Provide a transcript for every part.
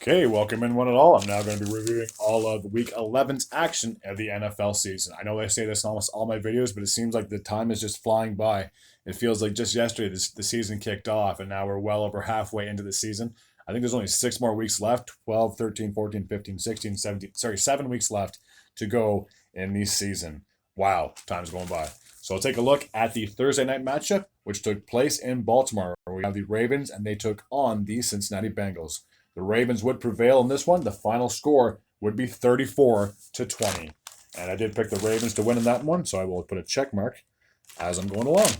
Okay, welcome in one and all. I'm now going to be reviewing all of Week 11's action of the NFL season. I know I say this in almost all my videos, but it seems like the time is just flying by. It feels like just yesterday the season kicked off, and now we're well over halfway into the season. I think there's only 6 more weeks left, 12, 13, 14, 15, 16, 17, 7 weeks left to go in the season. Wow, time's going by. So I'll take a look at the Thursday night matchup, which took place in Baltimore, where we have the Ravens, and they took on the Cincinnati Bengals. The Ravens would prevail in this one. The final score would be 34-20. And I did pick the Ravens to win in that one, so I will put a check mark as I'm going along.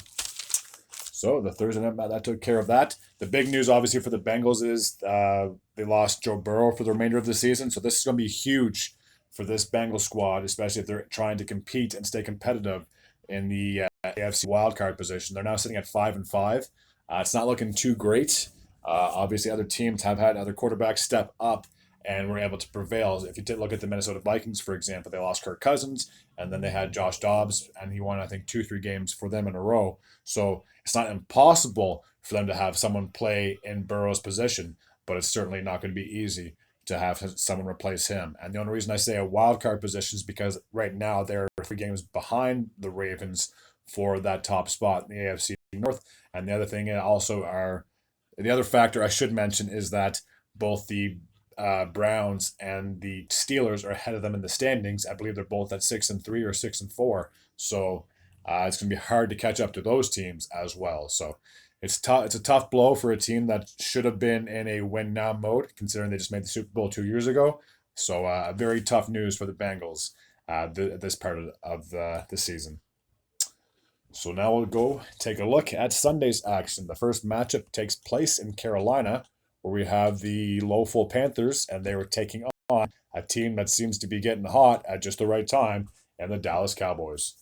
So the Thursday night, that took care of that. The big news, obviously, for the Bengals is they lost Joe Burrow for the remainder of the season. So this is going to be huge for this Bengals squad, especially if they're trying to compete and stay competitive in the AFC wildcard position. They're now sitting at 5-5. It's not looking too great. Obviously, other teams have had other quarterbacks step up and were able to prevail. If you did look at the Minnesota Vikings, for example, they lost Kirk Cousins, and then they had Josh Dobbs, and he won, I think, 2-3 games for them in a row. So it's not impossible for them to have someone play in Burrow's position, but it's certainly not going to be easy to have someone replace him. And the only reason I say a wild card position is because right now they're 3 games behind the Ravens for that top spot in the AFC North. And the other thing also are the other factor I should mention is that both the Browns and the Steelers are ahead of them in the standings. I believe they're both at 6-3 or 6-4. So it's going to be hard to catch up to those teams as well. So it's tough. It's a tough blow for a team that should have been in a win now mode, considering they just made the Super Bowl 2 years ago. So very tough news for the Bengals this part of the season. So now we'll go take a look at Sunday's action. The first matchup takes place in Carolina, where we have the Lowful Panthers, and they were taking on a team that seems to be getting hot at just the right time, and the Dallas Cowboys.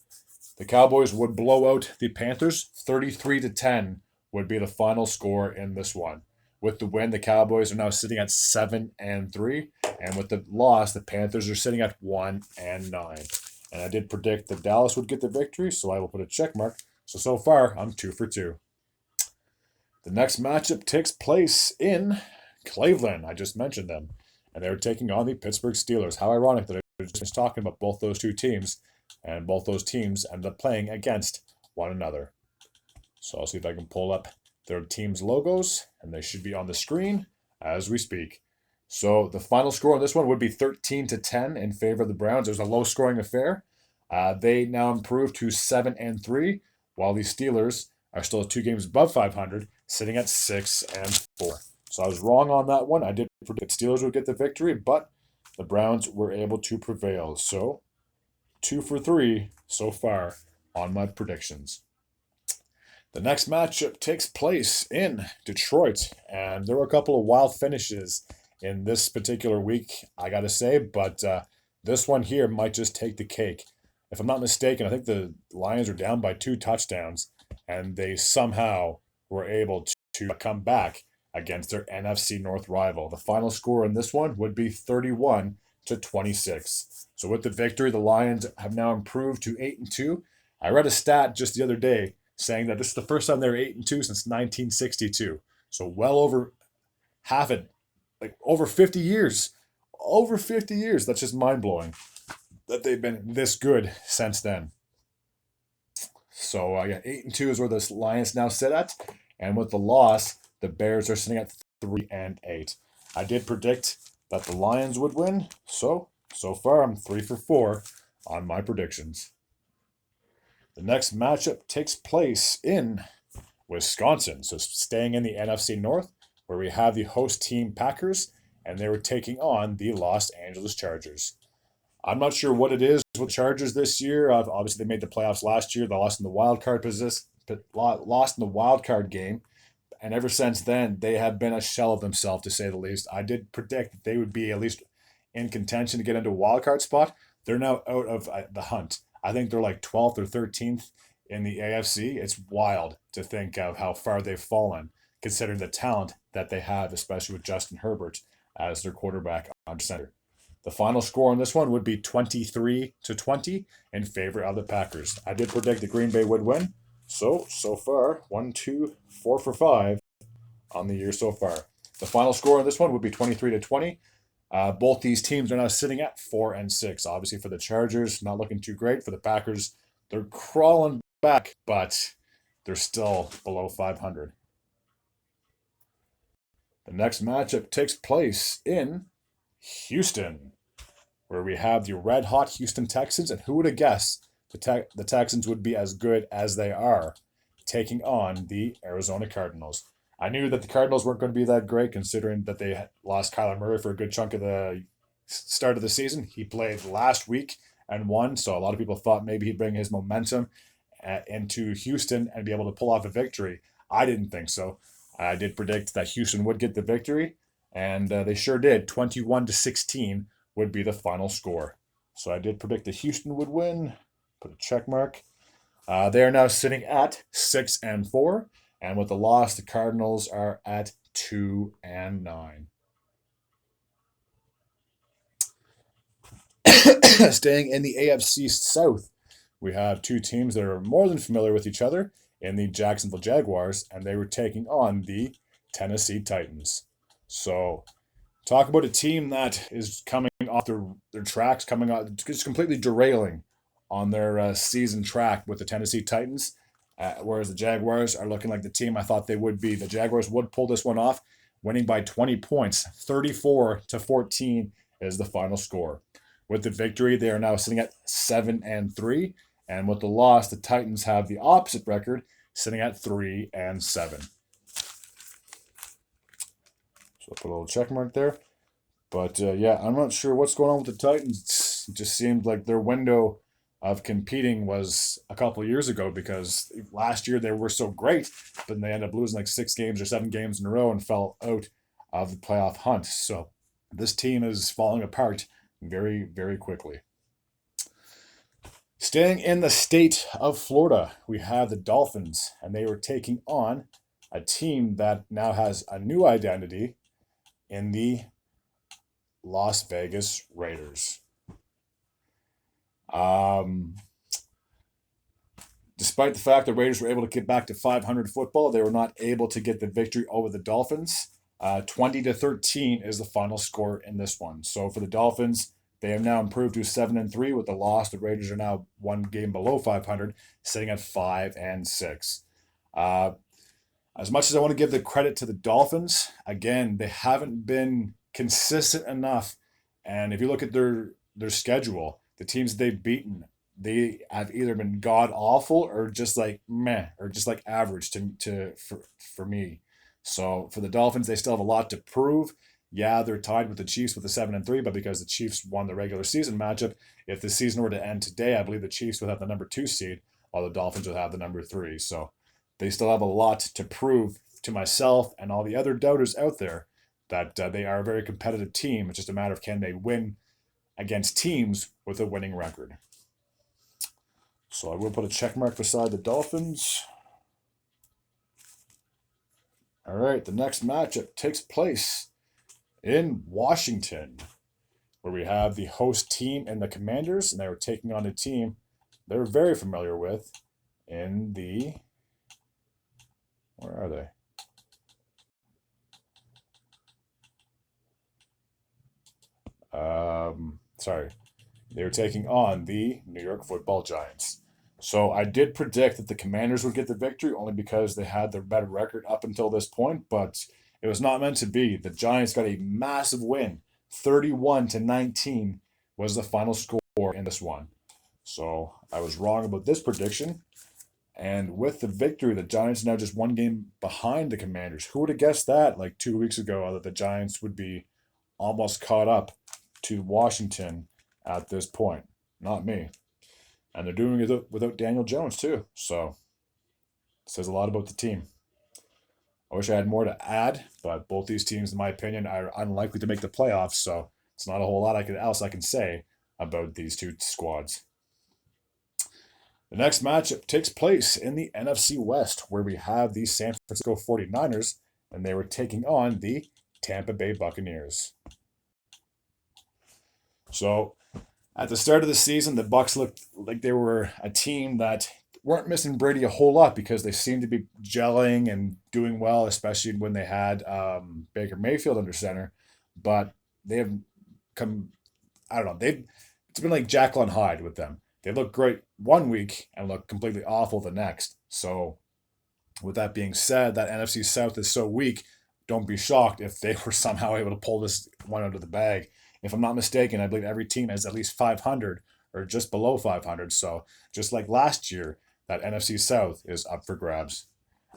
The Cowboys would blow out the Panthers. 33-10 would be the final score in this one. With the win, the Cowboys are now sitting at 7-3, and with the loss, the Panthers are sitting at 1-9. And I did predict that Dallas would get the victory, so I will put a check mark. So far, I'm 2 for 2. The next matchup takes place in Cleveland. I just mentioned them. And they're taking on the Pittsburgh Steelers. How ironic that I was just talking about both those two teams, and both those teams ended up playing against one another. So I'll see if I can pull up their team's logos, and they should be on the screen as we speak. So the final score on this one would be 13-10 in favor of the Browns. It was a low-scoring affair. They now improved to 7-3, while the Steelers are still 2 games above 500, sitting at 6-4. So I was wrong on that one. I did predict Steelers would get the victory, but the Browns were able to prevail. So 2 for 3 so far on my predictions. The next matchup takes place in Detroit, and there were a couple of wild finishes in this particular week, I got to say, but this one here might just take the cake. If I'm not mistaken, I think the Lions are down by 2 touchdowns, and they somehow were able to come back against their NFC North rival. The final score in this one would be 31-26. So with the victory, the Lions have now improved to 8-2. I read a stat just the other day saying that this is the first time they're 8-2 since 1962. So well over half it. Like over 50 years. Over 50 years. That's just mind-blowing that they've been this good since then. So, 8-2 is where the Lions now sit at. And with the loss, the Bears are sitting at 3-8. I did predict that the Lions would win. So far, I'm 3 for 4 on my predictions. The next matchup takes place in Wisconsin. So staying in the NFC North, where we have the host team Packers, and they were taking on the Los Angeles Chargers. I'm not sure what it is with Chargers this year. Obviously, they made the playoffs last year. They lost in the wild card game, and ever since then, they have been a shell of themselves, to say the least. I did predict that they would be at least in contention to get into a wild card spot. They're now out of the hunt. I think they're like 12th or 13th in the AFC. It's wild to think of how far they've fallen, considering the talent that they have, especially with Justin Herbert as their quarterback on center. The final score on this one would be 23-20 in favor of the Packers. I did predict the Green Bay would win. So far, 4 for 5 on the year so far. The final score on this one would be 23-20. Both these teams are now sitting at 4-6. Obviously, for the Chargers, not looking too great. For the Packers, they're crawling back, but they're still below 500. The next matchup takes place in Houston, where we have the red-hot Houston Texans, and who would have guessed the Texans would be as good as they are, taking on the Arizona Cardinals. I knew that the Cardinals weren't going to be that great, considering that they lost Kyler Murray for a good chunk of the start of the season. He played last week and won, so a lot of people thought maybe he'd bring his momentum into Houston and be able to pull off a victory. I didn't think so. I did predict that Houston would get the victory, and they sure did. 21-16 would be the final score. So I did predict that Houston would win. Put a check mark. They are now sitting at 6-4, and with the loss, the Cardinals are at 2-9. Staying in the AFC South, we have two teams that are more than familiar with each other in the Jacksonville Jaguars, and they were taking on the Tennessee Titans. So, talk about a team that is coming off their tracks, coming out, just completely derailing on their season track with the Tennessee Titans, whereas the Jaguars are looking like the team I thought they would be. The Jaguars would pull this one off, winning by 20 points. 34-14 is the final score. With the victory, they are now sitting at 7-3, and with the loss, the Titans have the opposite record, sitting at 3-7. So I'll put a little check mark there. But yeah, I'm not sure what's going on with the Titans. It just seemed like their window of competing was a couple of years ago, because last year they were so great, but then they ended up losing like 6 games or 7 games in a row and fell out of the playoff hunt. So this team is falling apart very, very quickly. Staying in the state of Florida, we have the Dolphins, and they were taking on a team that now has a new identity in the Las Vegas Raiders. Despite the fact the Raiders were able to get back to 500 football, they were not able to get the victory over the Dolphins. 20-13 is the final score in this one. So for the Dolphins, they have now improved to 7-3 with the loss. The Raiders are now one game below 500, sitting at 5-6. As much as I want to give the credit to the Dolphins, again, they haven't been consistent enough. And if you look at their schedule, the teams they've beaten, they have either been god awful or just like meh, or just like average for me. So for the Dolphins, they still have a lot to prove. Yeah, they're tied with the Chiefs with the 7-3, but because the Chiefs won the regular season matchup, if the season were to end today, I believe the Chiefs would have the number 2 seed, while the Dolphins would have the number 3. So they still have a lot to prove to myself and all the other doubters out there that they are a very competitive team. It's just a matter of can they win against teams with a winning record. So I will put a check mark beside the Dolphins. All right, the next matchup takes place in Washington, where we have the host team and the Commanders, and they were taking on a team they're very familiar with in the, where are they? Sorry. They were taking on the New York Football Giants. So I did predict that the Commanders would get the victory only because they had the better record up until this point, but it was not meant to be. The Giants got a massive win. 31-19 was the final score in this one. So I was wrong about this prediction. And with the victory, the Giants are now just one game behind the Commanders. Who would have guessed that like 2 weeks ago, that the Giants would be almost caught up to Washington at this point? Not me. And they're doing it without Daniel Jones too. So it says a lot about the team. I wish I had more to add, but both these teams, in my opinion, are unlikely to make the playoffs. So it's not a whole lot else I can say about these two squads. The next matchup takes place in the NFC West, where we have the San Francisco 49ers, and they were taking on the Tampa Bay Buccaneers. So at the start of the season, the Bucs looked like they were a team that weren't missing Brady a whole lot because they seemed to be gelling and doing well, especially when they had Baker Mayfield under center. But they have come, I don't know, it's been like Jekyll and Hyde with them. They look great one week and look completely awful the next. So, with that being said, that NFC South is so weak. Don't be shocked if they were somehow able to pull this one out of the bag. If I'm not mistaken, I believe every team has at least 500 or just below 500. So, just like last year, that NFC South is up for grabs.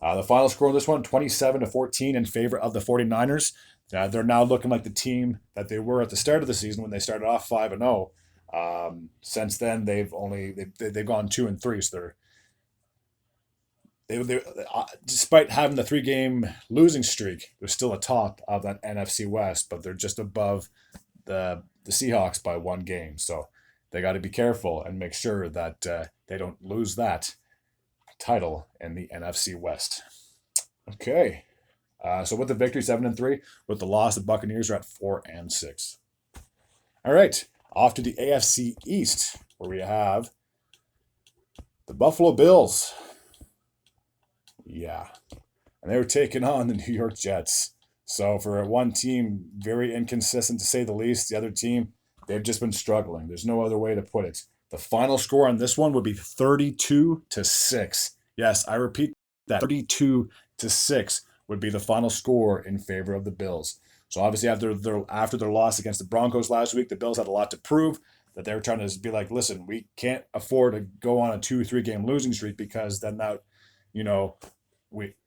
The final score of this one, 27-14 in favor of the 49ers. They're now looking like the team that they were at the start of the season when they started off 5-0. Since then, they've gone 2-3, so they despite having the 3-game losing streak, they're still atop of that NFC West, but they're just above the Seahawks by 1 game. So they got to be careful and make sure that they don't lose that title in the NFC West. Okay. So with the victory, 7-3. With the loss, the Buccaneers are at 4-6. All right. Off to the AFC East, where we have the Buffalo Bills. Yeah. And they were taking on the New York Jets. So for one team, very inconsistent to say the least. The other team, they've just been struggling. There's no other way to put it. The final score on this one would be 32-6. Yes, I repeat that. 32-6 would be the final score in favor of the Bills. So obviously after their loss against the Broncos last week, the Bills had a lot to prove. That they were trying to be like, listen, we can't afford to go on a 2-3 game losing streak because then that,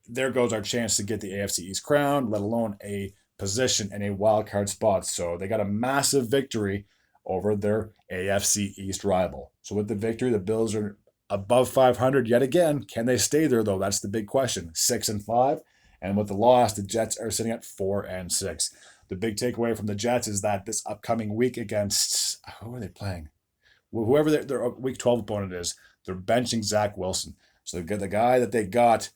there goes our chance to get the AFC East crown, let alone a position in a wild card spot. So they got a massive victory over their AFC East rival. So with the victory, the Bills are above 500 yet again. Can they stay there though? That's the big question. 6-5. And with the loss, the Jets are sitting at 4-6. The big takeaway from the Jets is that this upcoming week against, who are they playing? Whoever their week 12 opponent is, they're benching Zach Wilson. So the guy that they got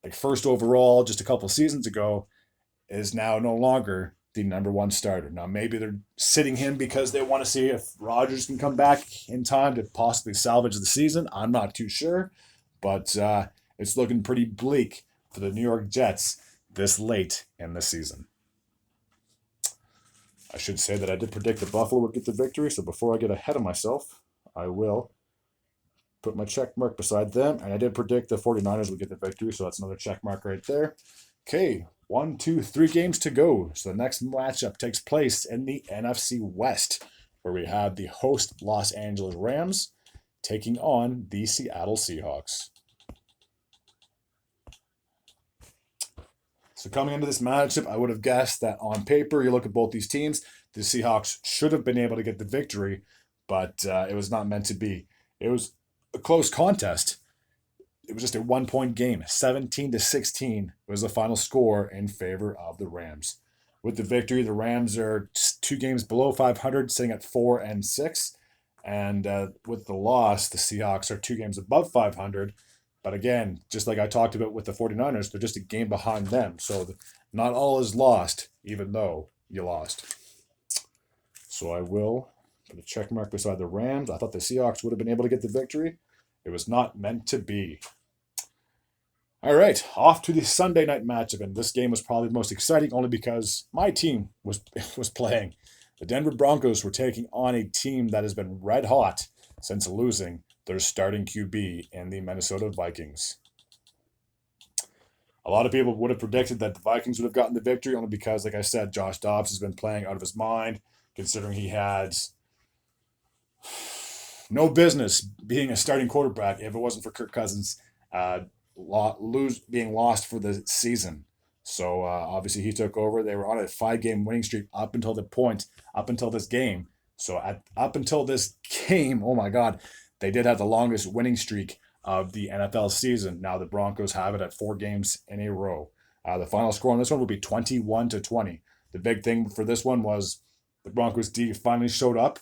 like first overall just a couple seasons ago is now no longer the number one starter. Now maybe they're sitting him because they want to see if Rodgers can come back in time to possibly salvage the season. I'm not too sure, but it's looking pretty bleak for the New York Jets this late in the season. I should say that I did predict that Buffalo would get the victory, so before I get ahead of myself, I will put my check mark beside them, and I did predict the 49ers would get the victory, so that's another check mark right there. Okay, 1, 2, 3 games to go. So the next matchup takes place in the NFC West, where we have the host Los Angeles Rams taking on the Seattle Seahawks. So coming into this matchup, I would have guessed that on paper, you look at both these teams, the Seahawks should have been able to get the victory, but it was not meant to be. It was a close contest. It was just a 1-point game. 17-16 was the final score in favor of the Rams. With the victory, the Rams are 2 games below 500, sitting at 4-6. And with the loss, the Seahawks are 2 games above 500. But again, just like I talked about with the 49ers, they're just a game behind them. So not all is lost, even though you lost. So I will put a check mark beside the Rams. I thought the Seahawks would have been able to get the victory. It was not meant to be. All right, off to the Sunday night matchup. And this game was probably the most exciting only because my team was playing. The Denver Broncos were taking on a team that has been red hot since losing their starting QB in the Minnesota Vikings. A lot of people would have predicted that the Vikings would have gotten the victory only because, like I said, Josh Dobbs has been playing out of his mind, considering he had no business being a starting quarterback if it wasn't for Kirk Cousins being lost for the season. So obviously he took over. They were on a 5-game winning streak up until this game. So up until this game, oh my God, they did have the longest winning streak of the NFL season. Now the Broncos have it at 4 games in a row. The final score on this one will be 21-20. The big thing for this one was the Broncos D finally showed up.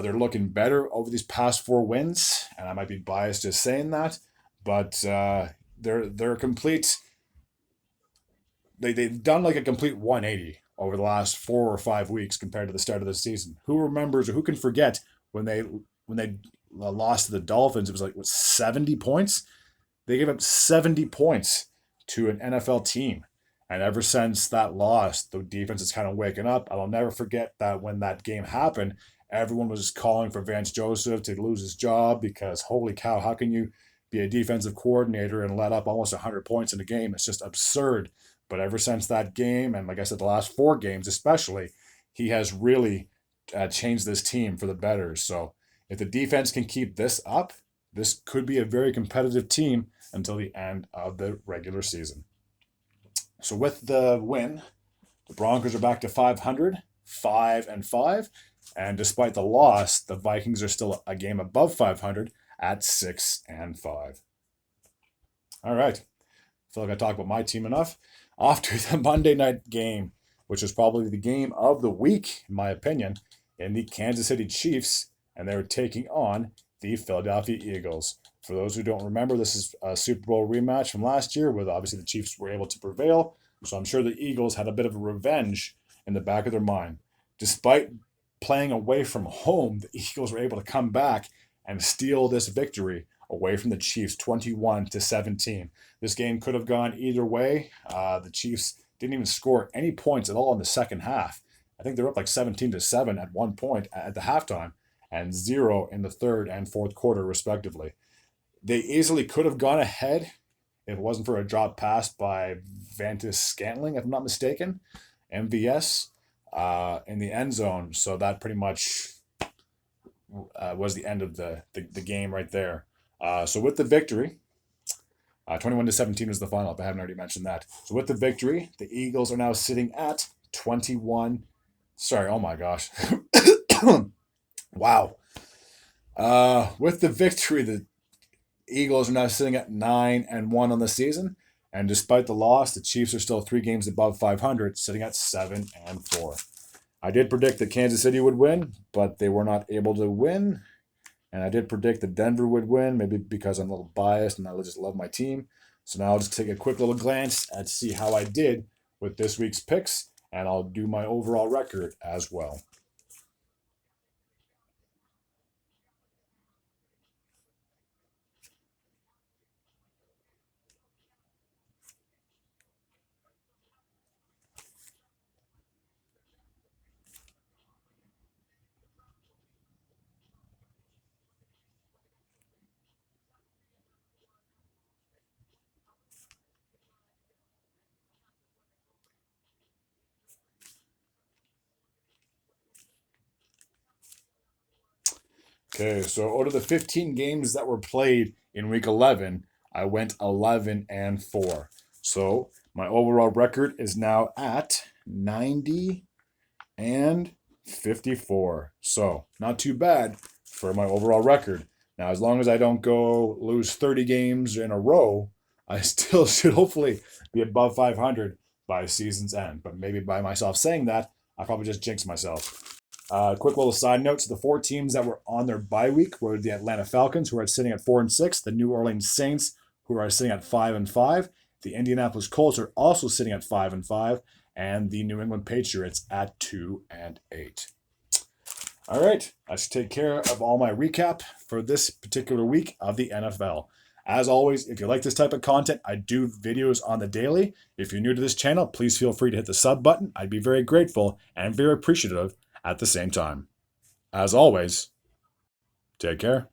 They're looking better over these past 4 wins, and I might be biased just saying that, but they're complete. They've done like a complete 180 over the last 4 or 5 weeks compared to the start of the season. Who remembers or who can forget when they lost to the Dolphins, it was like, what, 70 points? They gave up 70 points to an NFL team. And ever since that loss, the defense is kind of waking up. I'll never forget that when that game happened, everyone was calling for Vance Joseph to lose his job because, holy cow, how can you be a defensive coordinator and let up almost 100 points in a game? It's just absurd. But ever since that game, and like I said, the last 4 games especially, he has really changed this team for the better. So if the defense can keep this up, this could be a very competitive team until the end of the regular season. So with the win, the Broncos are back to 500, 5-5. And despite the loss, the Vikings are still a game above 500 at 6-5. All right. I feel like I talked about my team enough. Off to the Monday night game, which is probably the game of the week, in my opinion, in the Kansas City Chiefs, and they're taking on the Philadelphia Eagles. For those who don't remember, this is a Super Bowl rematch from last year, where obviously the Chiefs were able to prevail. So I'm sure the Eagles had a bit of a revenge in the back of their mind. Despite playing away from home, the Eagles were able to come back and steal this victory away from the Chiefs, 21-17. This game could have gone either way. The Chiefs didn't even score any points at all in the second half. I think they were up like 17-7 at one point at the halftime, and 0 in the third and fourth quarter, respectively. They easily could have gone ahead if it wasn't for a drop pass by Ventus Scantling, if I'm not mistaken, MVS, in the end zone. So that pretty much was the end of the game right there. So with the victory, 21-17 was the final, if I haven't already mentioned that. So with the victory, the Eagles are now sitting at 21. Sorry, oh my gosh. Wow. With the victory, the Eagles are now sitting at 9-1 on the season. And despite the loss, the Chiefs are still 3 games above 500, sitting at 7-4. I did predict that Kansas City would win, but they were not able to win. And I did predict that Denver would win, maybe because I'm a little biased and I just love my team. So now I'll just take a quick little glance and see how I did with this week's picks, and I'll do my overall record as well. Okay, so out of the 15 games that were played in week 11, I went 11-4. So my overall record is now at 90-54. So not too bad for my overall record. Now, as long as I don't go lose 30 games in a row, I still should hopefully be above 500 by season's end. But maybe by myself saying that, I probably just jinxed myself. Quick little side note: so the 4 teams that were on their bye week were the Atlanta Falcons, who are sitting at 4-6, the New Orleans Saints, who are sitting at 5-5, the Indianapolis Colts are also sitting at 5-5, and the New England Patriots at 2-8. All right, I should take care of all my recap for this particular week of the NFL. As always, if you like this type of content, I do videos on the daily. If you're new to this channel, please feel free to hit the sub button. I'd be very grateful and very appreciative at the same time. As always, take care.